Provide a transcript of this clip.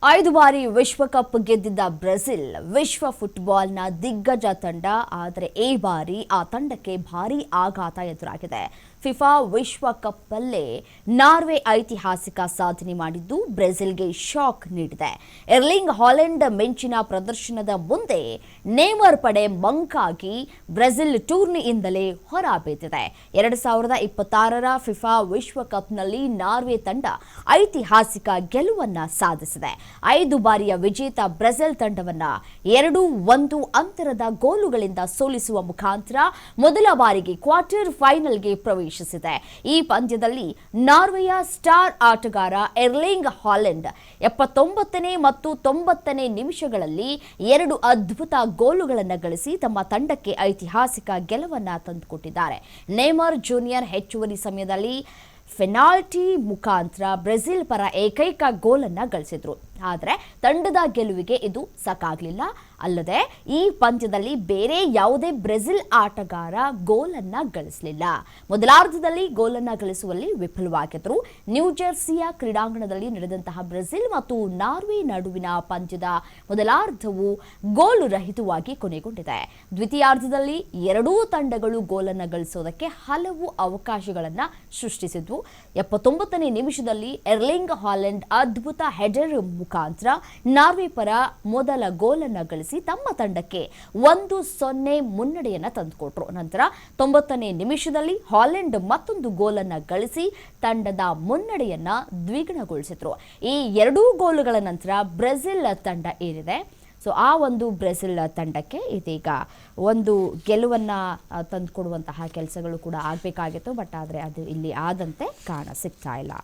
5 ಬಾರಿ ವಿಶ್ವಕಪ್ ಗೆದ್ದಿದ್ದ ಬ್ರೆಜಿಲ್ ವಿಶ್ವ ಫುಟ್ಬಾಲ್ನ ದಿಗ್ಗಜ ತಂಡ. ಆದರೆ ಈ ಬಾರಿ ಆ ತಂಡಕ್ಕೆ ಭಾರೀ ಆಘಾತ ಎದುರಾಗಿದೆ. ಫಿಫಾ ವಿಶ್ವಕಪ್ ಅಲ್ಲೇ ನಾರ್ವೆ ಐತಿಹಾಸಿಕ ಸಾಧನೆ ಮಾಡಿದ್ದು ಬ್ರೆಜಿಲ್ಗೆ ಶಾಕ್ ನೀಡಿದೆ. ಎರ್ಲಿಂಗ್ ಹಾಲೆಂಡ್ ಮಿಂಚಿನ ಪ್ರದರ್ಶನದ ಮುಂದೆ ನೇಮರ್ ಪಡೆ ಮಂಕಾಗಿ ಬ್ರೆಜಿಲ್ ಟೂರ್ನಿಯಿಂದಲೇ ಹೊರಬಿದ್ದಿದೆ. 2026ರ ಫಿಫಾ ವಿಶ್ವಕಪ್ನಲ್ಲಿ ನಾರ್ವೆ ತಂಡ ಐತಿಹಾಸಿಕ ಗೆಲುವನ್ನ ಸಾಧಿಸಿದೆ. 5 ಬಾರಿಯ ವಿಜೇತ ಬ್ರೆಜಿಲ್ ತಂಡವನ್ನ 2-1 ಅಂತರದ ಗೋಲುಗಳಿಂದ ಸೋಲಿಸುವ ಮುಖಾಂತರ ಮೊದಲ ಬಾರಿಗೆ ಕ್ವಾರ್ಟರ್ ಫೈನಲ್ಗೆ ಪ್ರವೇಶಿಸಿದೆ. ಈ ಪಂದ್ಯದಲ್ಲಿ ನಾರ್ವೆಯ ಸ್ಟಾರ್ ಆಟಗಾರ ಎರ್ಲಿಂಗ್ ಹಾಲೆಂಡ್ 79ನೇ ಮತ್ತು 90ನೇ ನಿಮಿಷಗಳಲ್ಲಿ 2 ಅದ್ಭುತ ಗೋಲುಗಳನ್ನು ಗಳಿಸಿ ತಮ್ಮ ತಂಡಕ್ಕೆ ಐತಿಹಾಸಿಕ ಗೆಲುವನ್ನು ತಂದುಕೊಟ್ಟಿದ್ದಾರೆ. ನೇಮರ್ ಜೂನಿಯರ್ ಹೆಚ್ಚುವರಿ ಸಮಯದಲ್ಲಿ ಪೆನಾಲ್ಟಿ ಮುಖಾಂತರ ಬ್ರೆಜಿಲ್ ಪರ ಏಕೈಕ ಗೋಲನ್ನು ಗಳಿಸಿದ್ರು. ಆದರೆ ತಂಡದ ಗೆಲುವಿಗೆ ಇದು ಸಾಕಾಗಲಿಲ್ಲ. ಅಲ್ಲದೆ ಈ ಪಂದ್ಯದಲ್ಲಿ ಬೇರೆ ಯಾವುದೇ ಬ್ರೆಜಿಲ್ ಆಟಗಾರ ಗೋಲನ್ನ ಗಳಿಸಲಿಲ್ಲ. ಮೊದಲಾರ್ಧದಲ್ಲಿ ಗೋಲನ್ನ ಗಳಿಸುವಲ್ಲಿ ವಿಫಲವಾಗಿದ್ದರು. ನ್ಯೂಜೆರ್ಸಿಯ ಕ್ರೀಡಾಂಗಣದಲ್ಲಿ ನಡೆದಂತಹ ಬ್ರೆಜಿಲ್ ಮತ್ತು ನಾರ್ವೆ ನಡುವಿನ ಪಂದ್ಯದ ಮೊದಲಾರ್ಧವು ಗೋಲು ರಹಿತವಾಗಿ ಕೊನೆಗೊಂಡಿದೆ. ದ್ವಿತೀಯಾರ್ಧದಲ್ಲಿ ಎರಡೂ ತಂಡಗಳು ಗೋಲನ್ನ ಗಳಿಸೋದಕ್ಕೆ ಹಲವು ಅವಕಾಶಗಳನ್ನು ಸೃಷ್ಟಿಸಿದ್ವು. 79ನೇ ನಿಮಿಷದಲ್ಲಿ ಎರ್ಲಿಂಗ್ ಹಾಲೆಂಡ್ ಅದ್ಭುತ ಹೆಡರ್ ಮುಖಾಂತರ ನಾರ್ವೆ ಪರ ಮೊದಲ ಗೋಲನ್ನು ಗಳಿಸಿ ತಮ್ಮ ತಂಡಕ್ಕೆ 1-0 ಮುನ್ನಡೆಯನ್ನ ತಂದುಕೊಟ್ರು. ನಂತರ 90ನೇ ನಿಮಿಷದಲ್ಲಿ ಹಾಲೆಂಡ್ ಮತ್ತೊಂದು ಗೋಲನ್ನು ಗಳಿಸಿ ತಂಡದ ಮುನ್ನಡೆಯನ್ನ ದ್ವಿಗುಣಗೊಳಿಸಿದ್ರು. ಈ ಎರಡೂ ಗೋಲುಗಳ ನಂತರ ಬ್ರೆಜಿಲ್ ತಂಡ ಏನಿದೆ, ಸೊ ಆ ಒಂದು ಬ್ರೆಜಿಲ್ ತಂಡಕ್ಕೆ ಇದೀಗ ಒಂದು ಗೆಲುವನ್ನು ತಂದುಕೊಡುವಂತಹ ಕೆಲಸಗಳು ಕೂಡ ಆಗಬೇಕಾಗಿತ್ತು. ಬಟ್ ಆದರೆ ಅದು ಇಲ್ಲಿ ಆದಂತೆ ಕಾಣ ಸಿಗ್ತಾ ಇಲ್ಲ.